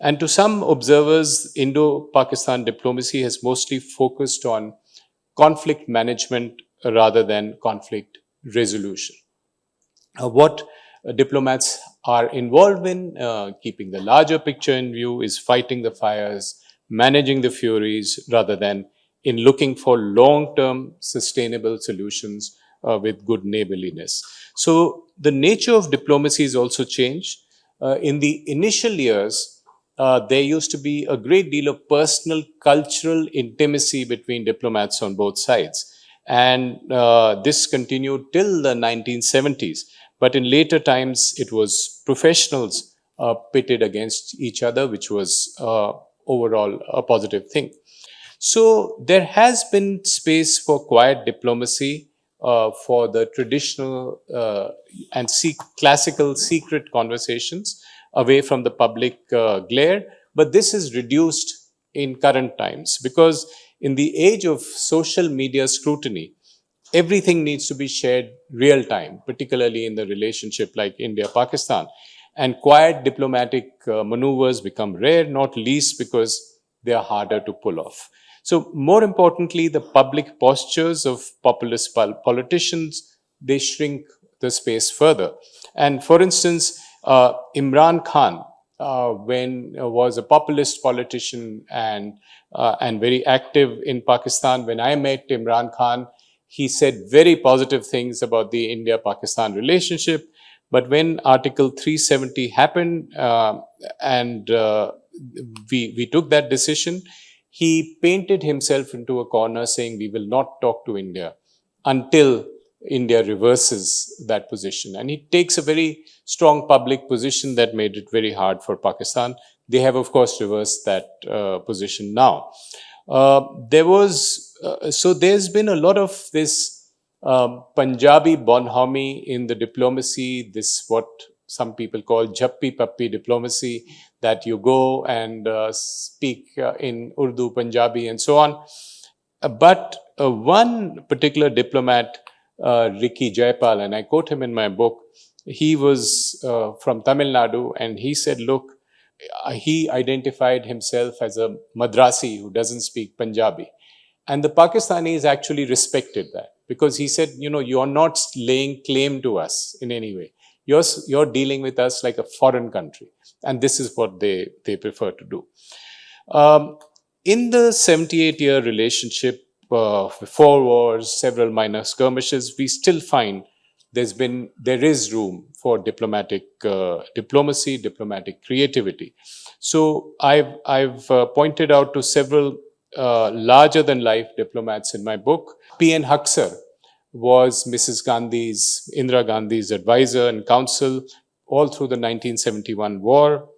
And to some observers, Indo-Pakistan diplomacy has mostly focused on conflict management rather than conflict resolution. What diplomats are involved in, keeping the larger picture in view, is fighting the fires, managing the furies, rather than in looking for long-term sustainable solutions with good neighborliness. So the nature of diplomacy has also changed. In the initial years, there used to be a great deal of personal, cultural intimacy between diplomats on both sides. And this continued till the 1970s. But in later times, it was professionals pitted against each other, which was overall a positive thing. So there has been space for quiet diplomacy, for the traditional and classical secret conversations away from the public glare. But this is reduced in current times because in the age of social media scrutiny, everything needs to be shared real time, particularly in the relationship like India-Pakistan. And quiet diplomatic maneuvers become rare, not least because they are harder to pull off. So more importantly, the public postures of populist politicians, they shrink the space further. And for instance, Imran Khan, when was a populist politician and very active in Pakistan, when I met Imran Khan, he said very positive things about the India-Pakistan relationship. But when Article 370 happened and we took that decision, he painted himself into a corner saying, we will not talk to India until India reverses that position. And he takes a very strong public position that made it very hard for Pakistan. They have, of course, reversed that position now. So there's been a lot of this Punjabi bonhomie in the diplomacy, this what some people call Jappi Pappi diplomacy, that you go and speak in Urdu, Punjabi, and so on. But one particular diplomat, Ricky Jaipal, and I quote him in my book, he was from Tamil Nadu, and he said, look, he identified himself as a Madrasi who doesn't speak Punjabi. And the Pakistanis actually respected that because he said, you know, you're not laying claim to us in any way. You're dealing with us like a foreign country. And this is what they prefer to do. In the 78-year relationship, 4 wars, several minor skirmishes, we still find there is room for diplomatic diplomacy, diplomatic creativity. So I've pointed out to several larger-than-life diplomats in my book. P.N. Haksar was Indira Gandhi's advisor and counsel all through the 1971 war.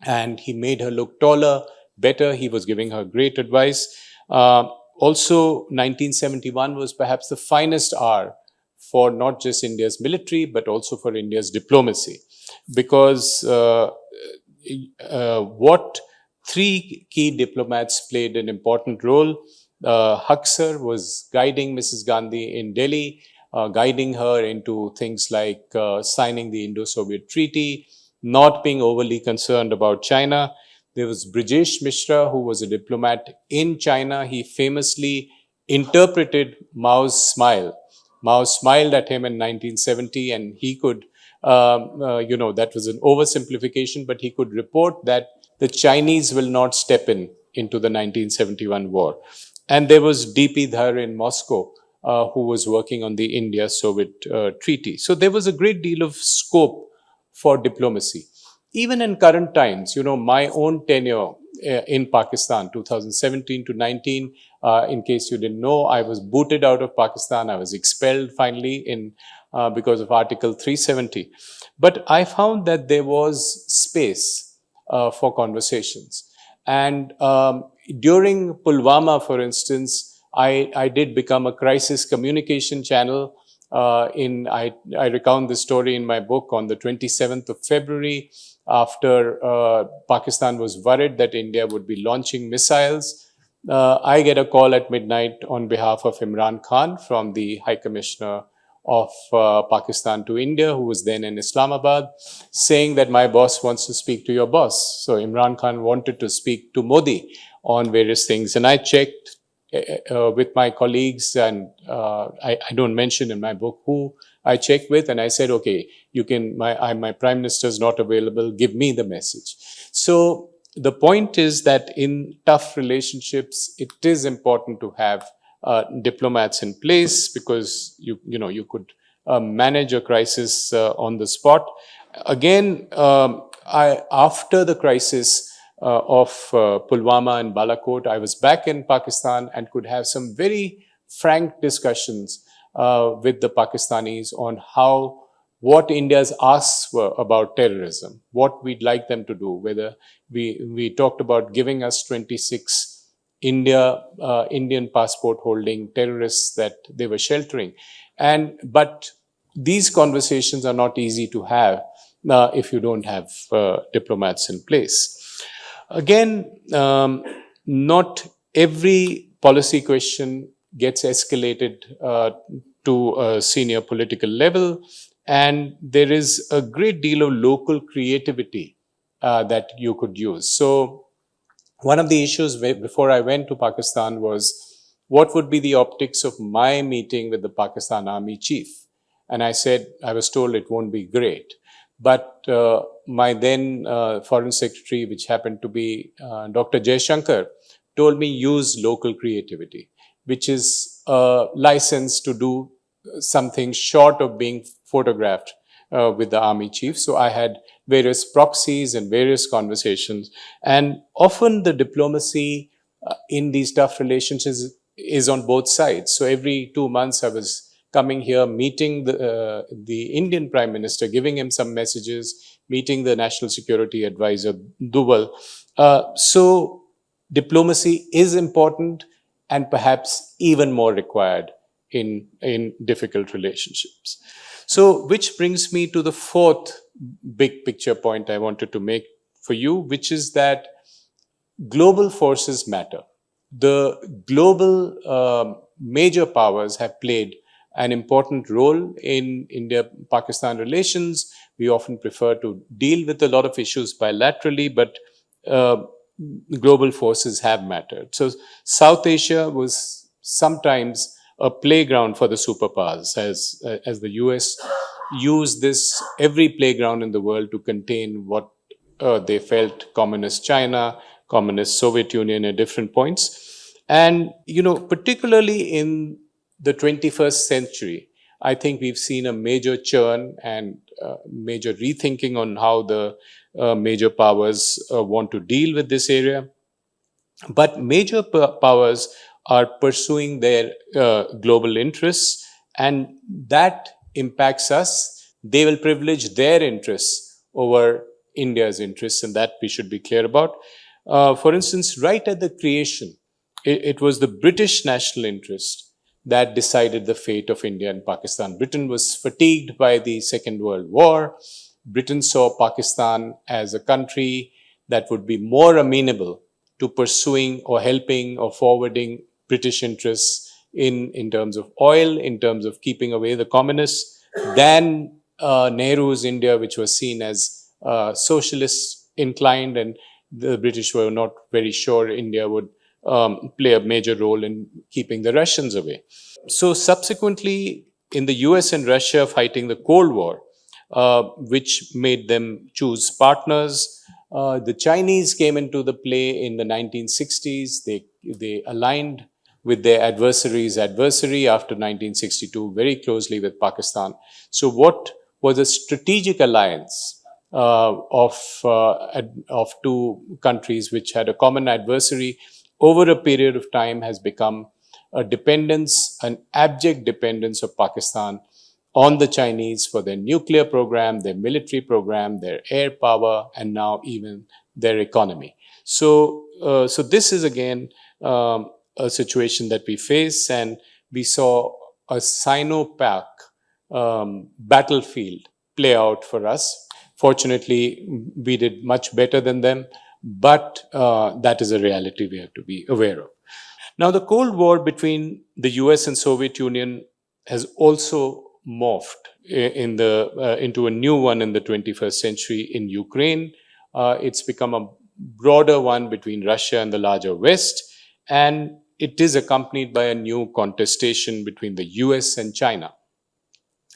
And he made her look taller, better. He was giving her great advice. Also, 1971 was perhaps the finest hour for not just India's military, but also for India's diplomacy. Because what 3 key diplomats played an important role. Haksar was guiding Mrs. Gandhi in Delhi, guiding her into things like signing the Indo-Soviet Treaty, not being overly concerned about China. There was Brijesh Mishra, who was a diplomat in China. He famously interpreted Mao's smile. Mao smiled at him in 1970, and he could, that was an oversimplification, but he could report that the Chinese will not step into the 1971 war. And there was D.P. Dhar in Moscow, who was working on the India-Soviet treaty. So there was a great deal of scope for diplomacy. Even in current times, my own tenure in Pakistan, 2017 to 19, in case you didn't know, I was booted out of Pakistan. I was expelled finally because of Article 370. But I found that there was space for conversations. And during Pulwama, for instance, I did become a crisis communication channel. I recount this story in my book on the 27th of February, after Pakistan was worried that India would be launching missiles. I get a call at midnight on behalf of Imran Khan from the High Commissioner of Pakistan to India, who was then in Islamabad, saying that my boss wants to speak to your boss. So Imran Khan wanted to speak to Modi on various things. And I checked with my colleagues, and I don't mention in my book who I checked with, and I said, okay, you can, my prime minister is not available, give me the message. So the point is that in tough relationships, it is important to have diplomats in place, because you could manage a crisis on the spot. Again, after the crisis of Pulwama and Balakot, I was back in Pakistan and could have some very frank discussions with the Pakistanis on what India's asks were about terrorism, what we'd like them to do, whether we talked about giving us 26 Indian passport holding terrorists that they were sheltering. But these conversations are not easy to have if you don't have diplomats in place. Again, not every policy question gets escalated to a senior political level, and there is a great deal of local creativity that you could use. So one of the issues before I went to Pakistan was, what would be the optics of my meeting with the Pakistan Army Chief? And I said, I was told it won't be great. But my then Foreign Secretary, which happened to be Dr. Jaishankar, told me use local creativity, which is a license to do something short of being photographed with the army chief. So I had various proxies and various conversations. And often the diplomacy in these tough relationships is on both sides. So every 2 months I was coming here, meeting the Indian Prime Minister, giving him some messages, meeting the National Security Advisor, Duval. So diplomacy is important and perhaps even more required in difficult relationships. So which brings me to the fourth big picture point I wanted to make for you, which is that global forces matter. The global major powers have played an important role in India-Pakistan relations. We often prefer to deal with a lot of issues bilaterally, but global forces have mattered. So South Asia was sometimes a playground for the superpowers, as the US used every playground in the world to contain what they felt communist China, communist Soviet Union at different points. And, particularly in the 21st century, I think we've seen a major churn and major rethinking on how the major powers want to deal with this area. But major powers are pursuing their global interests, and that impacts us. They will privilege their interests over India's interests, and that we should be clear about. For instance, right at the creation, it was the British national interest that decided the fate of India and Pakistan. Britain was fatigued by the Second World War. Britain saw Pakistan as a country that would be more amenable to pursuing or helping or forwarding British interests in terms of oil, in terms of keeping away the communists, than Nehru's India, which was seen as socialist inclined, and the British were not very sure India would play a major role in keeping the Russians away. So subsequently, in the US and Russia fighting the Cold War, which made them choose partners, the Chinese came into the play in the 1960s. They aligned with their adversary's adversary after 1962 very closely with Pakistan. So what was a strategic alliance of two countries which had a common adversary over a period of time has become a dependence, an abject dependence of Pakistan on the Chinese for their nuclear program, their military program, their air power, and now even their economy. So this is again a situation that we face, and we saw a Sino-Pak battlefield play out for us. Fortunately, we did much better than them, but that is a reality we have to be aware of. Now, the Cold War between the US and Soviet Union has also morphed into a new one in the 21st century in Ukraine. It's become a broader one between Russia and the larger West, and it is accompanied by a new contestation between the US and China.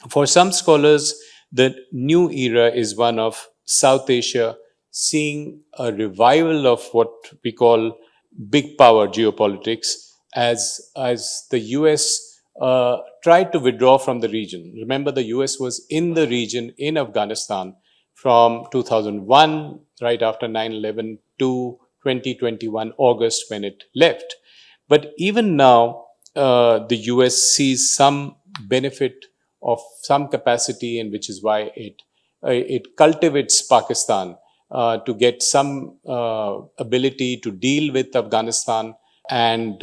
For some scholars, the new era is one of South Asia seeing a revival of what we call big power geopolitics as the US tried to withdraw from the region. Remember, the US was in the region in Afghanistan from 2001, right after 9/11, to 2021 August when it left. But even now, the US sees some benefit of some capacity, and which is why it cultivates Pakistan to get some ability to deal with Afghanistan, and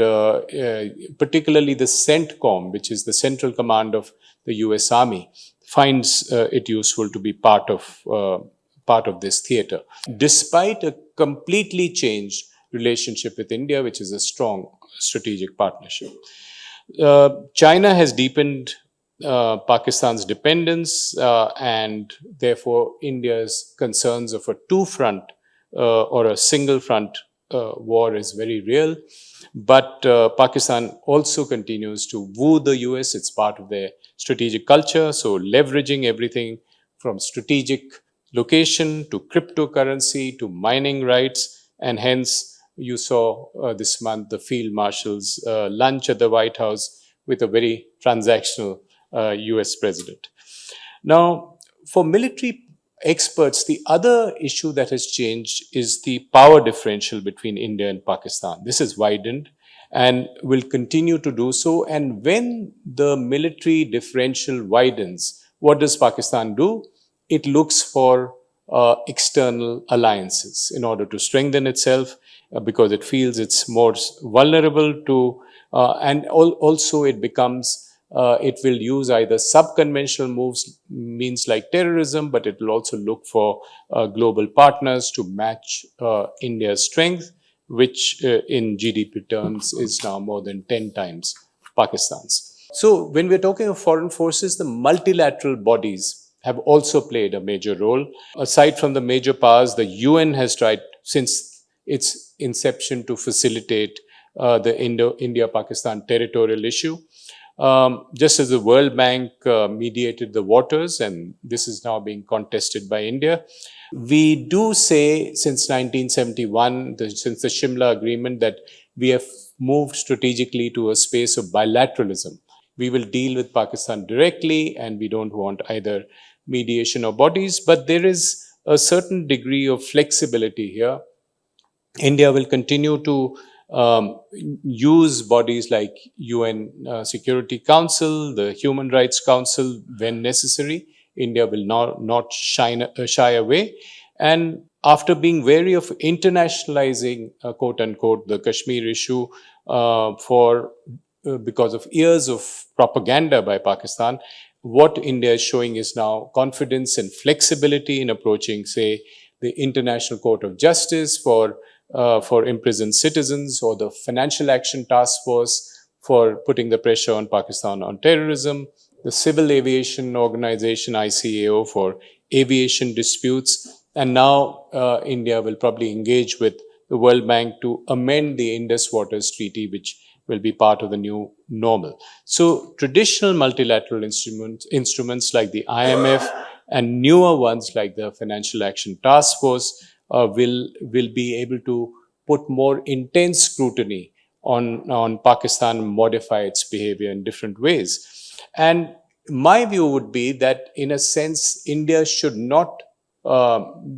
particularly the CENTCOM, which is the Central Command of the US Army, finds it useful to be part of this theater, despite a completely changed relationship with India, which is a strong strategic partnership. China has deepened Pakistan's dependence, and therefore India's concerns of a two-front or a single-front war is very real. But Pakistan also continues to woo the US. It's part of their strategic culture. So leveraging everything from strategic location to cryptocurrency to mining rights. And hence, you saw this month the Field Marshal's lunch at the White House with a very transactional US president. Now, for military experts, the other issue that has changed is the power differential between India and Pakistan. This has widened and will continue to do so. And when the military differential widens, what does Pakistan do? It looks for external alliances in order to strengthen itself, because it feels it's more vulnerable to, and also it becomes it will use either sub-conventional means like terrorism, but it will also look for global partners to match India's strength, which in GDP terms is now more than 10 times Pakistan's. So when we're talking of foreign forces, the multilateral bodies have also played a major role. Aside from the major powers, the UN has tried since its inception to facilitate the India-Pakistan territorial issue. Just as the World Bank mediated the waters, and this is now being contested by India. We do say since 1971, since the Shimla Agreement, that we have moved strategically to a space of bilateralism. We will deal with Pakistan directly, and we don't want either mediation or bodies, but there is a certain degree of flexibility here. India will continue to use bodies like UN Security Council, the Human Rights Council when necessary. India will not shy away. And after being wary of internationalizing, quote unquote, the Kashmir issue because of years of propaganda by Pakistan, what India is showing is now confidence and flexibility in approaching, say, the International Court of Justice for imprisoned citizens, or the Financial Action Task Force for putting the pressure on Pakistan on terrorism, the Civil Aviation Organization ICAO for aviation disputes, and now India will probably engage with the World Bank to amend the Indus Waters Treaty, which will be part of the new normal. So traditional multilateral instruments like the IMF and newer ones like the Financial Action Task Force will be able to put more intense scrutiny on Pakistan and modify its behavior in different ways. And my view would be that, in a sense, India should not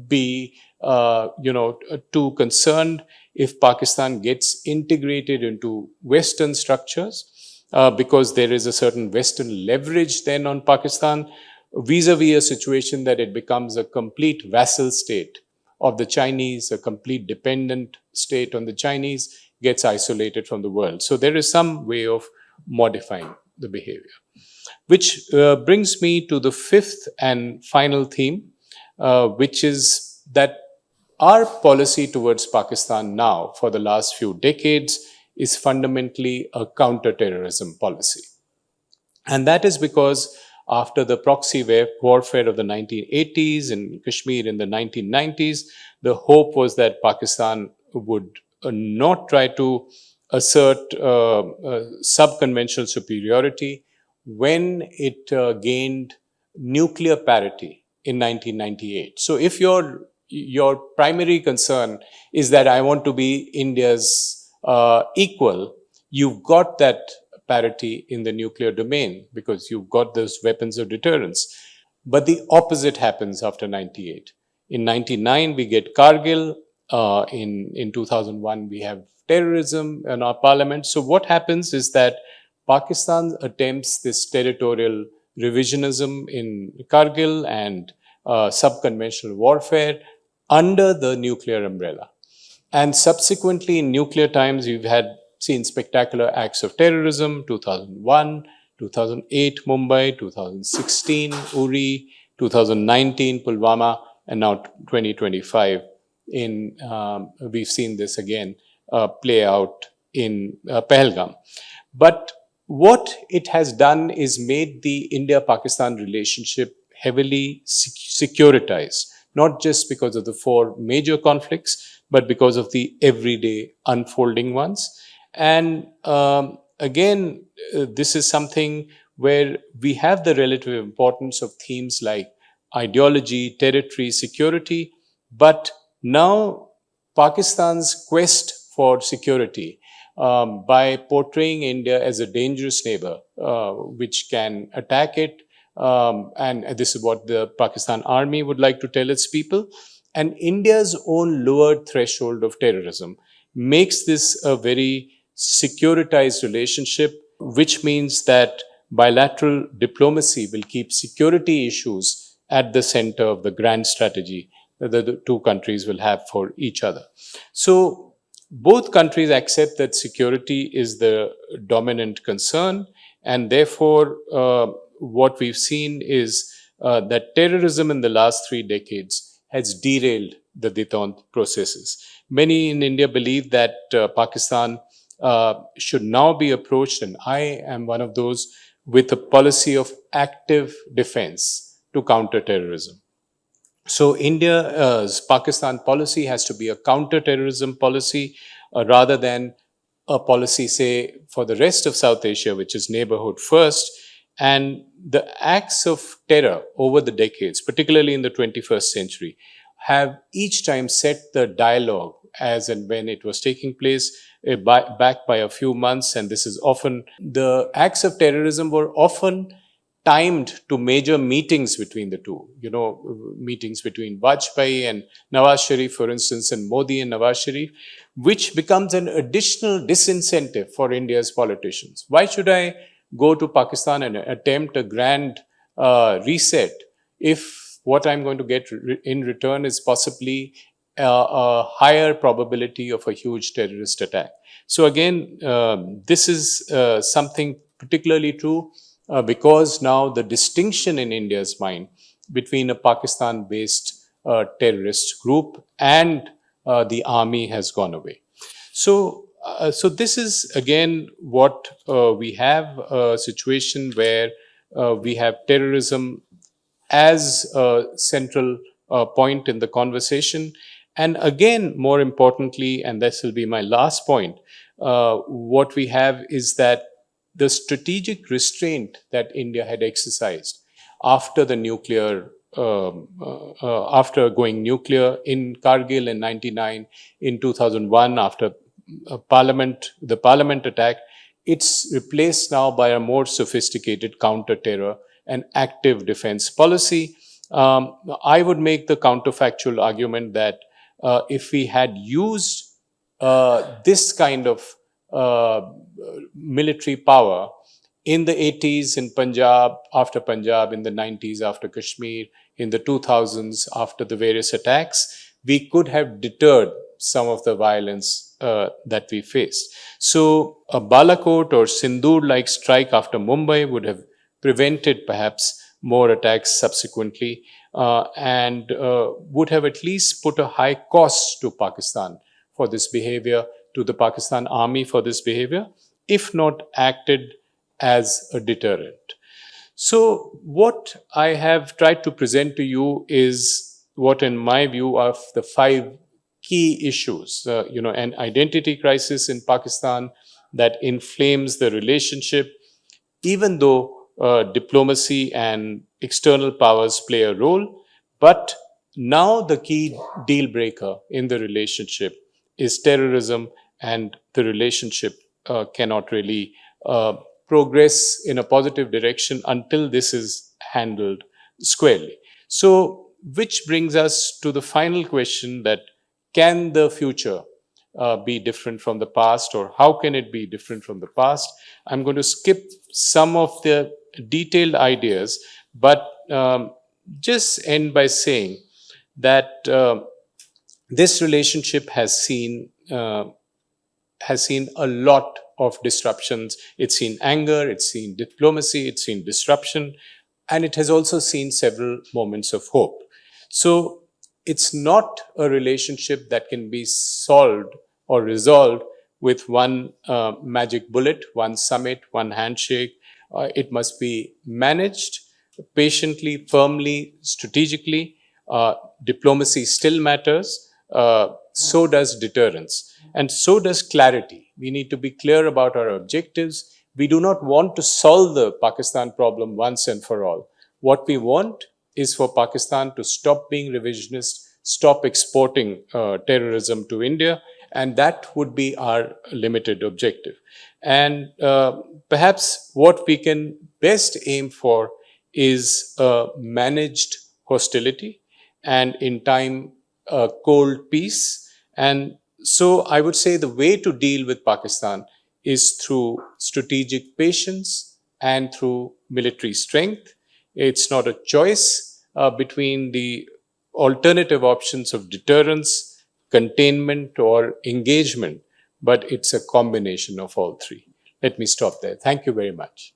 be too concerned if Pakistan gets integrated into Western structures, because there is a certain Western leverage then on Pakistan vis-a-vis a situation that it becomes a complete vassal state of the Chinese, a complete dependent state on the Chinese, gets isolated from the world. So there is some way of modifying the behavior. Which brings me to the fifth and final theme, which is that our policy towards Pakistan now, for the last few decades, is fundamentally a counterterrorism policy. And that is because after the proxy warfare of the 1980s in Kashmir in the 1990s. The hope was that Pakistan would not try to assert sub-conventional superiority when it gained nuclear parity in 1998. So if your primary concern is that I want to be India's equal, you've got that parity in the nuclear domain because you've got those weapons of deterrence. But the opposite happens after 98. In 99, we get Kargil. In 2001, we have terrorism in our parliament. So what happens is that Pakistan attempts this territorial revisionism in Kargil and sub-conventional warfare under the nuclear umbrella. And subsequently, in nuclear times, we've seen spectacular acts of terrorism, 2001, 2008 Mumbai, 2016 Uri, 2019 Pulwama, and now 2025 we've seen this again play out in Pahalgam. But what it has done is made the India-Pakistan relationship heavily securitized, not just because of the four major conflicts, but because of the everyday unfolding ones. And again, this is something where we have the relative importance of themes like ideology, territory, security, but now Pakistan's quest for security by portraying India as a dangerous neighbor which can attack it, and this is what the Pakistan army would like to tell its people, and India's own lowered threshold of terrorism makes this a very securitized relationship, which means that bilateral diplomacy will keep security issues at the center of the grand strategy that the two countries will have for each other. So both countries accept that security is the dominant concern, and therefore what we've seen is that terrorism in the last 3 decades has derailed the détente processes. Many in India believe that Pakistan should now be approached, and I am one of those, with a policy of active defense to counter terrorism. So India's Pakistan policy has to be a counter-terrorism policy rather than a policy, say, for the rest of South Asia, which is neighborhood first. And the acts of terror over the decades, particularly in the 21st century, have each time set the dialogue as and when it was taking place back by a few months. And this is often, the acts of terrorism were often timed to major meetings between the two, meetings between Vajpayee and Nawaz Sharif, for instance, and Modi and Nawaz Sharif, which becomes an additional disincentive for India's politicians. Why should I go to Pakistan and attempt a grand reset if what I'm going to get in return is possibly a higher probability of a huge terrorist attack? So again, this is something particularly true because now the distinction in India's mind between a Pakistan-based terrorist group and the army has gone away. So this is again what we have, a situation where we have terrorism as a central point in the conversation. And again, more importantly, and this will be my last point, what we have is that the strategic restraint that India had exercised after the nuclear, after going nuclear in Kargil in 99, in 2001, after the parliament attack, it's replaced now by a more sophisticated counter-terror and active defense policy. I would make the counterfactual argument that if we had used this kind of military power in the 80s in Punjab, in the 90s after Kashmir, in the 2000s after the various attacks, we could have deterred some of the violence that we faced. So a Balakot or Sindoor-like strike after Mumbai would have prevented perhaps more attacks subsequently and would have at least put a high cost to Pakistan for this behavior, to the Pakistan army for this behavior, if not acted as a deterrent. So what I have tried to present to you is what, in my view, are the five key issues, an identity crisis in Pakistan that inflames the relationship, even though diplomacy and external powers play a role. But now the key deal breaker in the relationship is terrorism, and the relationship cannot really progress in a positive direction until this is handled squarely. So, which brings us to the final question, that can the future be different from the past, or how can it be different from the past? I'm going to skip some of the detailed ideas, but just end by saying that this relationship has seen a lot of disruptions. It's seen anger, it's seen diplomacy, it's seen disruption, and it has also seen several moments of hope. So it's not a relationship that can be solved or resolved with one magic bullet, one summit, one handshake. It must be managed patiently, firmly, strategically. Diplomacy still matters. So does deterrence. And so does clarity. We need to be clear about our objectives. We do not want to solve the Pakistan problem once and for all. What we want is for Pakistan to stop being revisionist, stop exporting terrorism to India, and that would be our limited objective. And perhaps what we can best aim for is managed hostility, and in time, cold peace. And so I would say the way to deal with Pakistan is through strategic patience and through military strength. It's not a choice between the alternative options of deterrence, containment, or engagement, but it's a combination of all three. Let me stop there. Thank you very much.